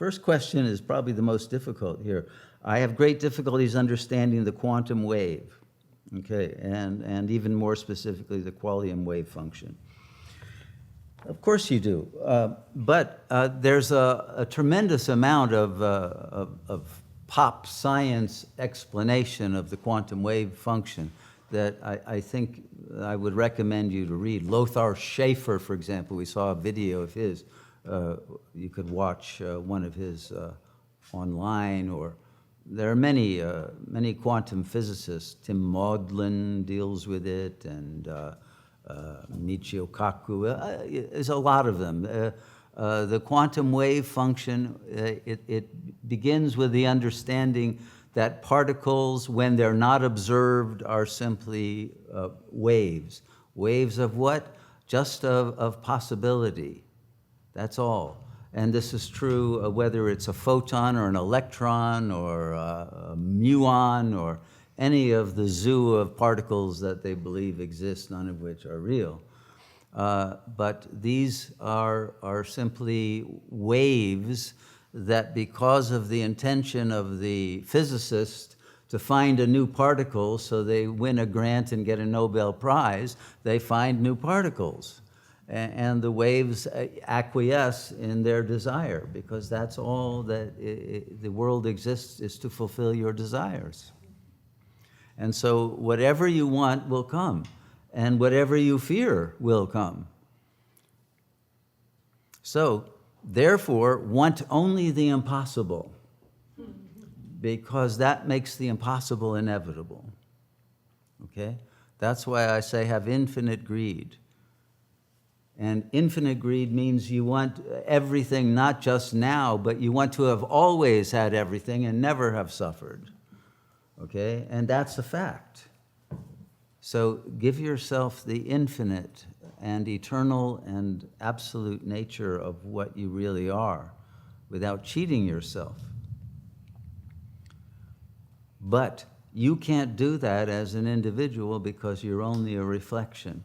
first question is probably the most difficult here. I have great difficulties understanding the quantum wave, okay, and even more specifically the qualium wave function. Of course you do, but there's a tremendous amount of pop science explanation of the quantum wave function that I think I would recommend you to read. Lothar Schaefer, for example, we saw a video of his. You could watch one of his online, or there are many quantum physicists. Tim Maudlin deals with it, and Michio Kaku. There's a lot of them. The quantum wave function, it begins with the understanding that particles, when they're not observed, are simply waves. Waves of what? Just of possibility. That's all. And this is true whether it's a photon or an electron or a muon or any of the zoo of particles that they believe exist, none of which are real. But these are simply waves that, because of the intention of the physicist to find a new particle so they win a grant and get a Nobel Prize, they find new particles. And the waves acquiesce in their desire, because that's all that the world exists, is to fulfill your desires. And so whatever you want will come, and whatever you fear will come. So, therefore, want only the impossible, because that makes the impossible inevitable. Okay? That's why I say have infinite greed. And infinite greed means you want everything, not just now, but you want to have always had everything and never have suffered. Okay? And that's a fact. So give yourself the infinite and eternal and absolute nature of what you really are without cheating yourself. But you can't do that as an individual because you're only a reflection.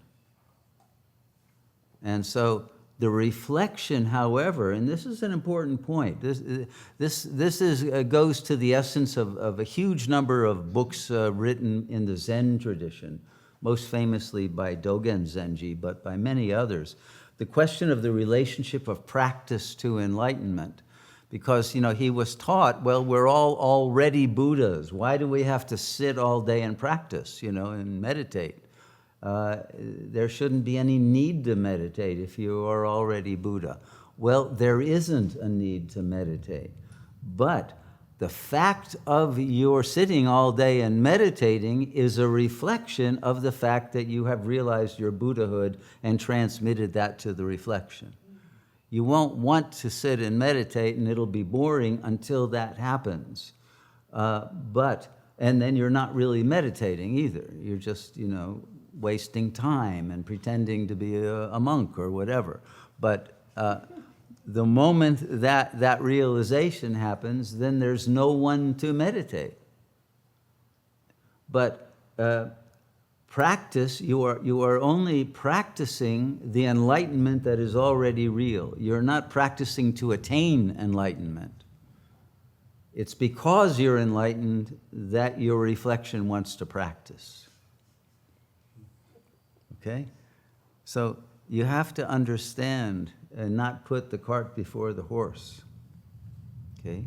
And so the reflection, however, and this is an important point, this goes to the essence of a huge number of books written in the Zen tradition, most famously by Dogen Zenji, but by many others. The question of the relationship of practice to enlightenment. Because, he was taught, well, we're all already Buddhas. Why do we have to sit all day and practice, and meditate? There shouldn't be any need to meditate if you are already Buddha. Well, there isn't a need to meditate. But the fact of your sitting all day and meditating is a reflection of the fact that you have realized your Buddhahood and transmitted that to the reflection. You won't want to sit and meditate, and it'll be boring until that happens. And then you're not really meditating either. You're just, wasting time and pretending to be a monk or whatever. But the moment that realization happens, then there's no one to meditate. But practice, you are only practicing the enlightenment that is already real. You're not practicing to attain enlightenment. It's because you're enlightened that your reflection wants to practice. Okay? So you have to understand and not put the cart before the horse. Okay?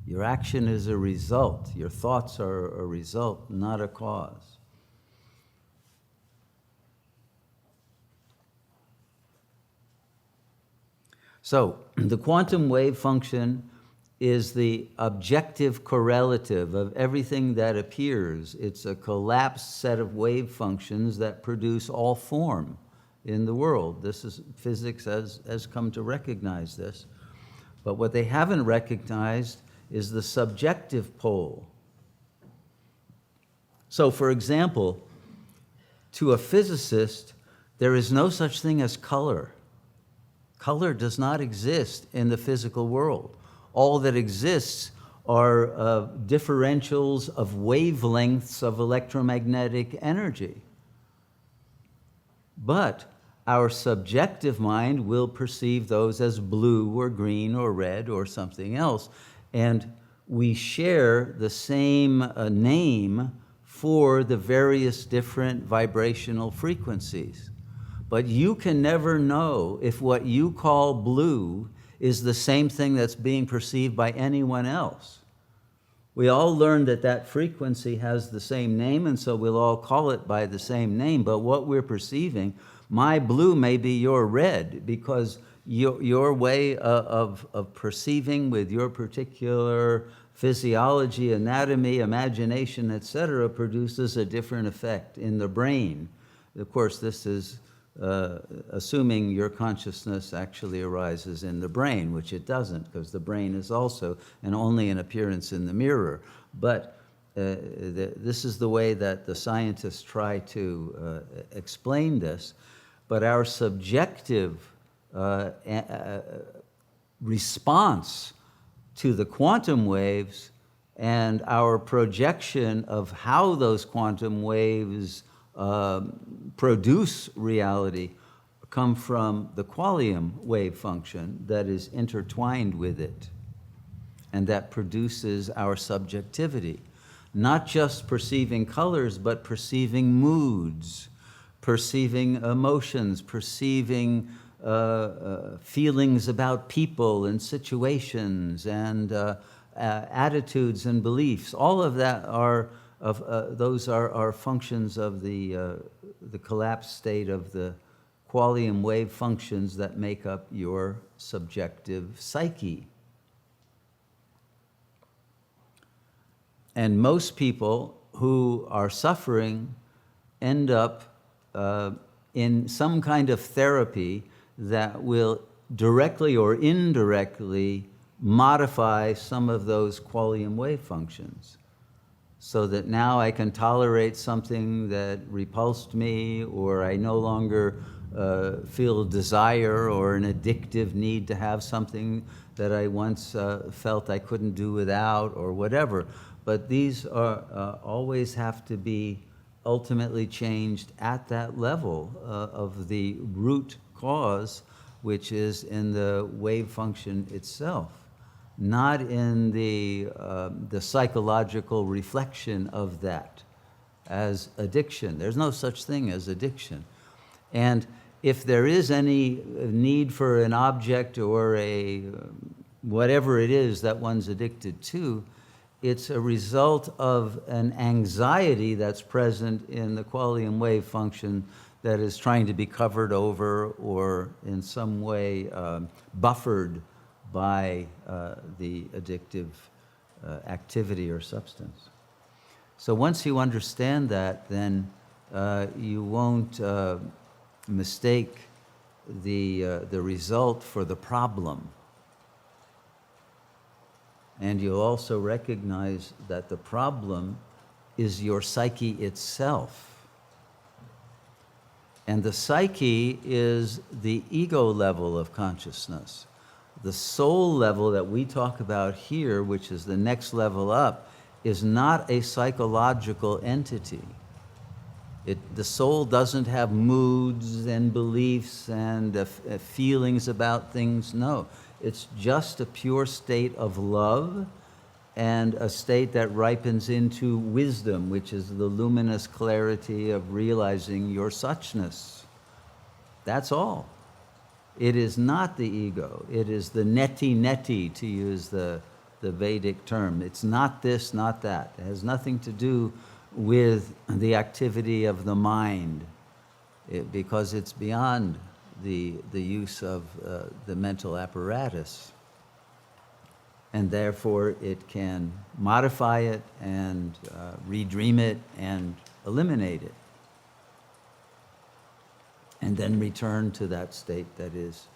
Your action is a result. Your thoughts are a result, not a cause. So the quantum wave function is the objective correlative of everything that appears. It's a collapsed set of wave functions that produce all form in the world. Physics has come to recognize this. But what they haven't recognized is the subjective pole. So, for example, to a physicist, there is no such thing as color. Color does not exist in the physical world. All that exists are differentials of wavelengths of electromagnetic energy. But our subjective mind will perceive those as blue or green or red or something else. And we share the same name for the various different vibrational frequencies. But you can never know if what you call blue is the same thing that's being perceived by anyone else. We all learn that that frequency has the same name, and so we'll all call it by the same name, but what we're perceiving, my blue may be your red, because your way of perceiving with your particular physiology, anatomy, imagination, etc., produces a different effect in the brain. Of course, this is assuming your consciousness actually arises in the brain, which it doesn't, because the brain is also and only an appearance in the mirror. But this is the way that the scientists try to explain this. But our subjective response to the quantum waves and our projection of how those quantum waves produce reality come from the qualium wave function that is intertwined with it and that produces our subjectivity. Not just perceiving colors, but perceiving moods, perceiving emotions, perceiving feelings about people and situations and attitudes and beliefs. All of that are those are functions of the collapsed state of the qualium wave functions that make up your subjective psyche. And most people who are suffering end up in some kind of therapy that will directly or indirectly modify some of those qualium wave functions, so that now I can tolerate something that repulsed me, or I no longer feel desire or an addictive need to have something that I once felt I couldn't do without, or whatever. But these are always have to be ultimately changed at that level of the root cause, which is in the wave function itself, not in the psychological reflection of that as addiction. There's no such thing as addiction. And if there is any need for an object or a whatever it is that one's addicted to, it's a result of an anxiety that's present in the qualium wave function that is trying to be covered over or in some way buffered by the addictive activity or substance. So once you understand that, then you won't mistake the result for the problem. And you'll also recognize that the problem is your psyche itself. And the psyche is the ego level of consciousness. The soul level that we talk about here, which is the next level up, is not a psychological entity. The soul doesn't have moods and beliefs and feelings about things, no. It's just a pure state of love and a state that ripens into wisdom, which is the luminous clarity of realizing your suchness. That's all. It is not the ego. It is the neti, to use the Vedic term. It's not this, not that. It has nothing to do with the activity of the mind, because it's beyond the use of the mental apparatus. And therefore it can modify it and redream it and eliminate it. And then return to that state that is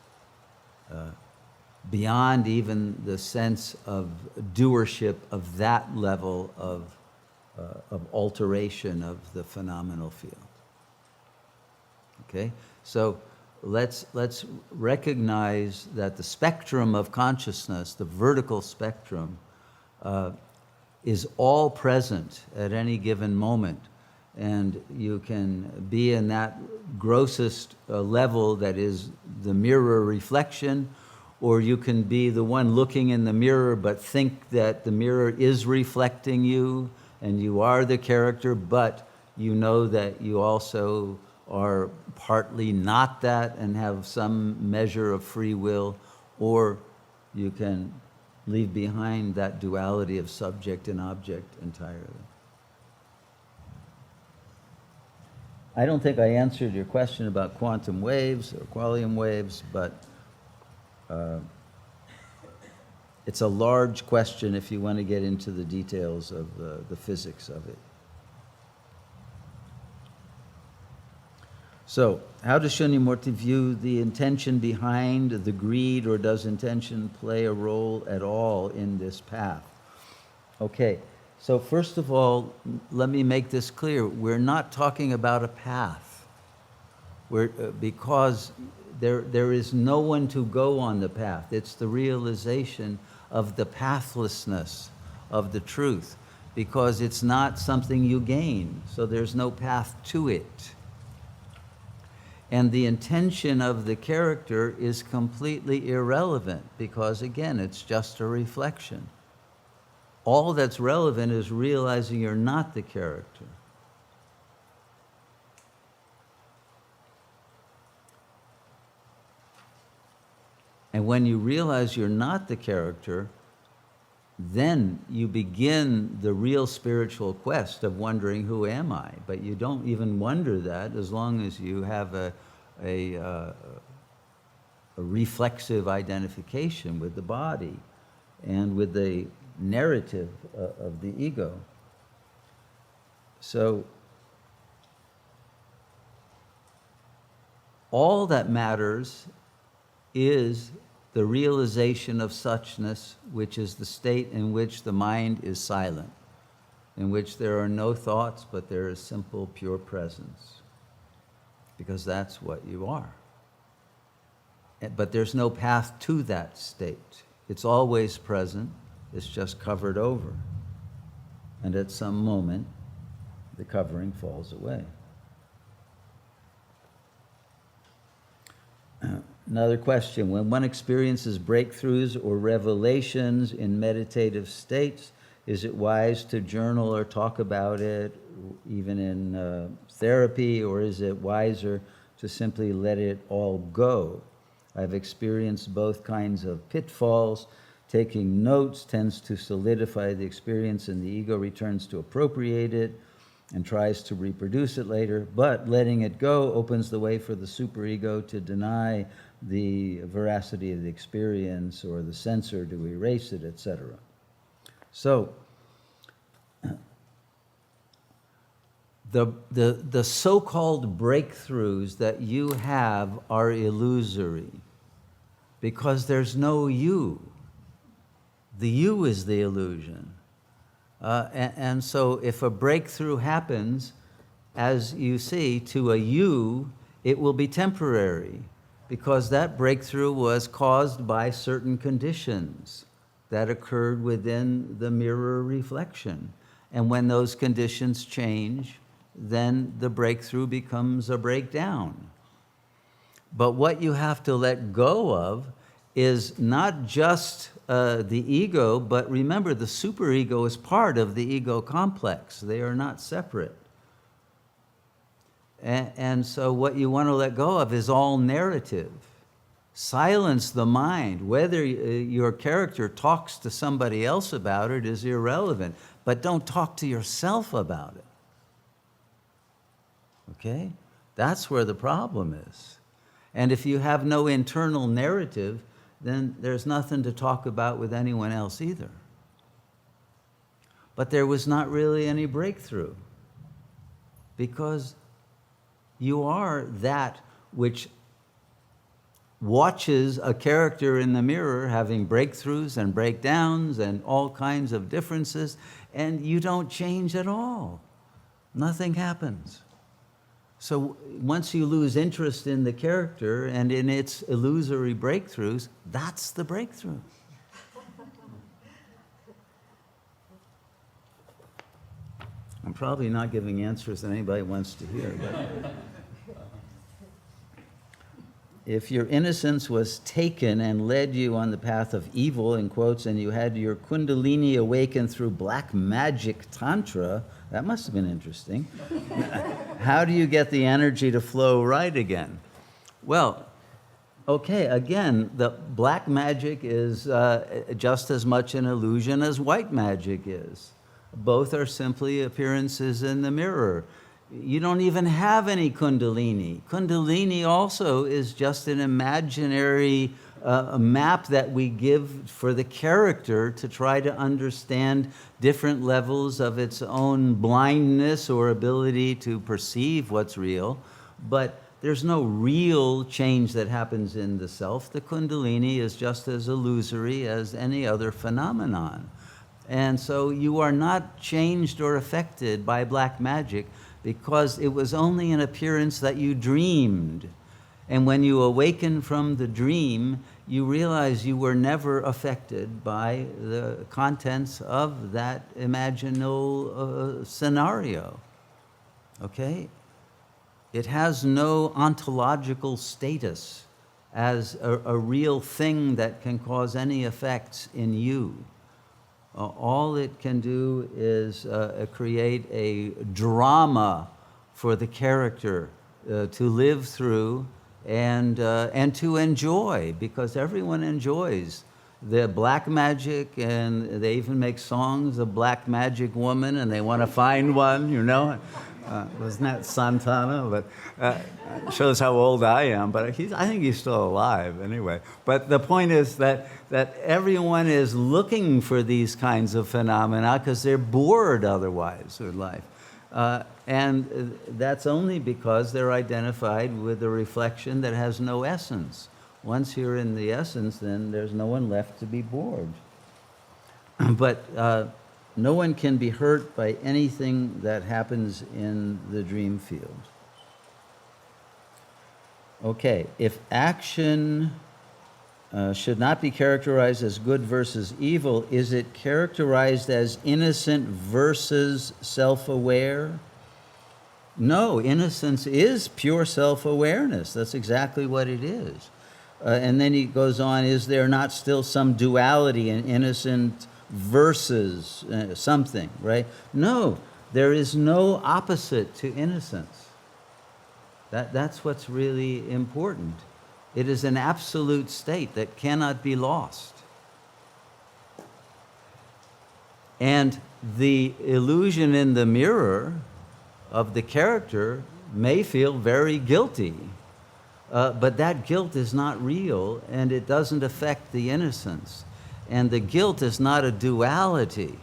beyond even the sense of doership of that level of alteration of the phenomenal field. Okay? So let's recognize that the spectrum of consciousness, the vertical spectrum, is all present at any given moment. and you can be in that grossest level that is the mirror reflection, or you can be the one looking in the mirror but think that the mirror is reflecting you and you are the character, but you know that you also are partly not that and have some measure of free will, or you can leave behind that duality of subject and object entirely. I don't think I answered your question about quantum waves or qualium waves, but it's a large question if you want to get into the details of the physics of it. So, how does Shunyamurti view the intention behind the greed, or does intention play a role at all in this path? Okay, so first of all, let me make this clear. We're not talking about a path. Because there is no one to go on the path. It's the realization of the pathlessness of the truth, because it's not something you gain, so there's no path to it. And the intention of the character is completely irrelevant, because again, it's just a reflection. All that's relevant is realizing you're not the character. And when you realize you're not the character, then you begin the real spiritual quest of wondering, who am I? But you don't even wonder that as long as you have a reflexive identification with the body and with the narrative of the ego. So all that matters is the realization of suchness, which is the state in which the mind is silent, in which there are no thoughts, but there is simple, pure presence, because that's what you are. But there's no path to that state. It's always present, it's just covered over. And at some moment, the covering falls away. Another question: when one experiences breakthroughs or revelations in meditative states, is it wise to journal or talk about it, even in therapy, or is it wiser to simply let it all go? I've experienced both kinds of pitfalls. Taking notes tends to solidify the experience, and the ego returns to appropriate it and tries to reproduce it later, but letting it go opens the way for the superego to deny the veracity of the experience, or the censor to erase it, etc. So, the so-called breakthroughs that you have are illusory, because there's no you. The you is the illusion. And so if a breakthrough happens, as you see, to a you, it will be temporary, because that breakthrough was caused by certain conditions that occurred within the mirror reflection. And when those conditions change, then the breakthrough becomes a breakdown. But what you have to let go of is not just the ego, but remember, the superego is part of the ego complex. They are not separate. And so what you want to let go of is all narrative. Silence the mind. Whether your character talks to somebody else about it is irrelevant, but don't talk to yourself about it. Okay? That's where the problem is. And if you have no internal narrative, then there's nothing to talk about with anyone else either. But there was not really any breakthrough, because you are that which watches a character in the mirror having breakthroughs and breakdowns and all kinds of differences, and you don't change at all. Nothing happens. So once you lose interest in the character and in its illusory breakthroughs, that's the breakthrough. I'm probably not giving answers that anybody wants to hear. But if your innocence was taken and led you on the path of evil, in quotes, and you had your kundalini awaken through black magic tantra, that must have been interesting. How do you get the energy to flow right again? Well, okay, again, the black magic is just as much an illusion as white magic is. Both are simply appearances in the mirror. You don't even have any kundalini. Kundalini also is just an imaginary map that we give for the character to try to understand different levels of its own blindness or ability to perceive what's real. But there's no real change that happens in the self. The kundalini is just as illusory as any other phenomenon. And so you are not changed or affected by black magic because it was only an appearance that you dreamed. And when you awaken from the dream, you realize you were never affected by the contents of that imaginal scenario. Okay? It has no ontological status as a real thing that can cause any effects in you. All it can do is create a drama for the character to live through and to enjoy, because everyone enjoys the black magic, and they even make songs of black magic woman, and they want to find one, you know. Wasn't that Santana? But shows how old I am. But I think he's still alive anyway. But the point is that everyone is looking for these kinds of phenomena because they're bored otherwise with life. And that's only because they're identified with a reflection that has no essence. Once you're in the essence, then there's no one left to be bored. But no one can be hurt by anything that happens in the dream field. Okay, if action should not be characterized as good versus evil, is it characterized as innocent versus self-aware? No, innocence is pure self-awareness. That's exactly what it is. And then he goes on, is there not still some duality in innocent versus something, right? No, there is no opposite to innocence. That's what's really important. It is an absolute state that cannot be lost. And the illusion in the mirror of the character may feel very guilty, but that guilt is not real, and it doesn't affect the innocence. And the guilt is not a duality.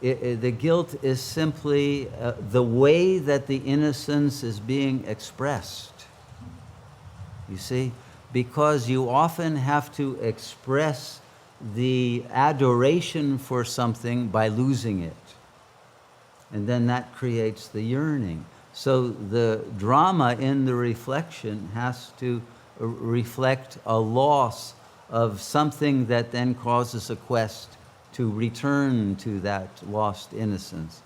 The guilt is simply the way that the innocence is being expressed. You see? Because you often have to express the adoration for something by losing it. And then that creates the yearning. So the drama in the reflection has to reflect a loss of something that then causes a quest to return to that lost innocence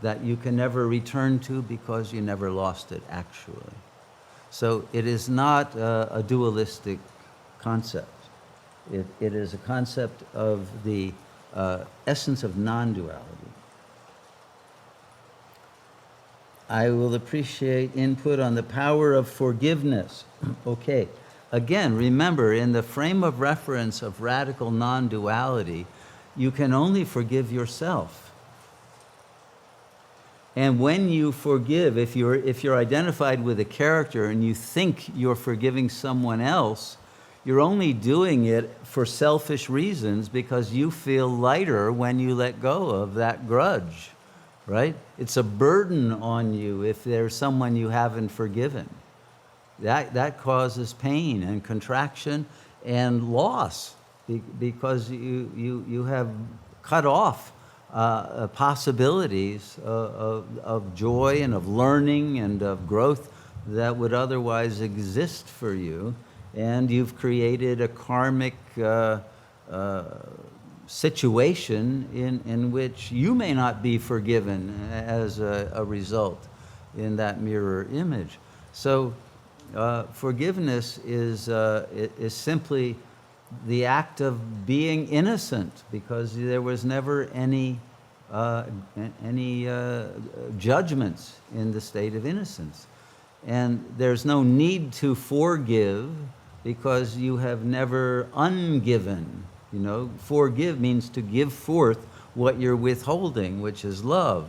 that you can never return to because you never lost it actually. So it is not a dualistic concept. It is a concept of the essence of non-duality. I will appreciate input on the power of forgiveness. Okay. Again, remember, in the frame of reference of radical non-duality, you can only forgive yourself. And when you forgive, if you're identified with a character and you think you're forgiving someone else, you're only doing it for selfish reasons because you feel lighter when you let go of that grudge, right? It's a burden on you if there's someone you haven't forgiven. That causes pain and contraction and loss because you have cut off possibilities of joy and of learning and of growth that would otherwise exist for you, and you've created a karmic situation in which you may not be forgiven as a result in that mirror image. So forgiveness is simply the act of being innocent, because there was never any judgments in the state of innocence. And there's no need to forgive because you have never ungiven. You know, forgive means to give forth what you're withholding, which is love.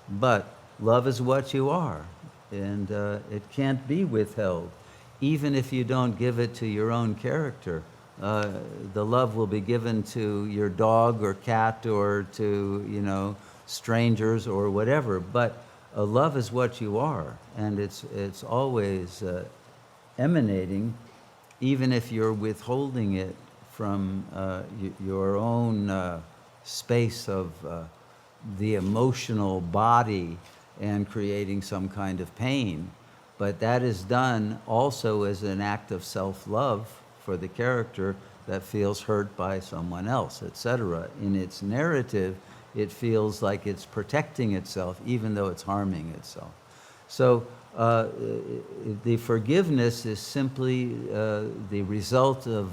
But love is what you are, and it can't be withheld. Even if you don't give it to your own character, the love will be given to your dog or cat or to, you know, strangers or whatever. But love is what you are, and it's always emanating, even if you're withholding it from your own space of the emotional body and creating some kind of pain. But that is done also as an act of self-love for the character that feels hurt by someone else, etc. In its narrative, it feels like it's protecting itself, even though it's harming itself. So the forgiveness is simply the result of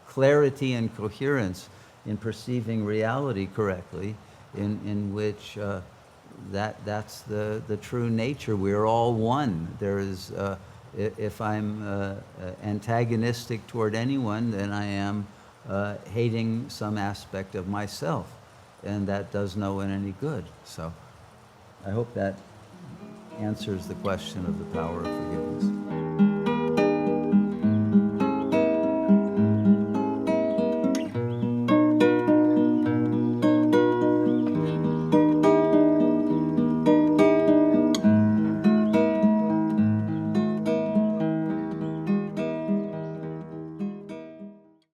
clarity and coherence in perceiving reality correctly, in which that's the true nature. We're all one. There is, if I'm antagonistic toward anyone, then I am hating some aspect of myself, and that does no one any good. So I hope that answers the question of the power of forgiveness.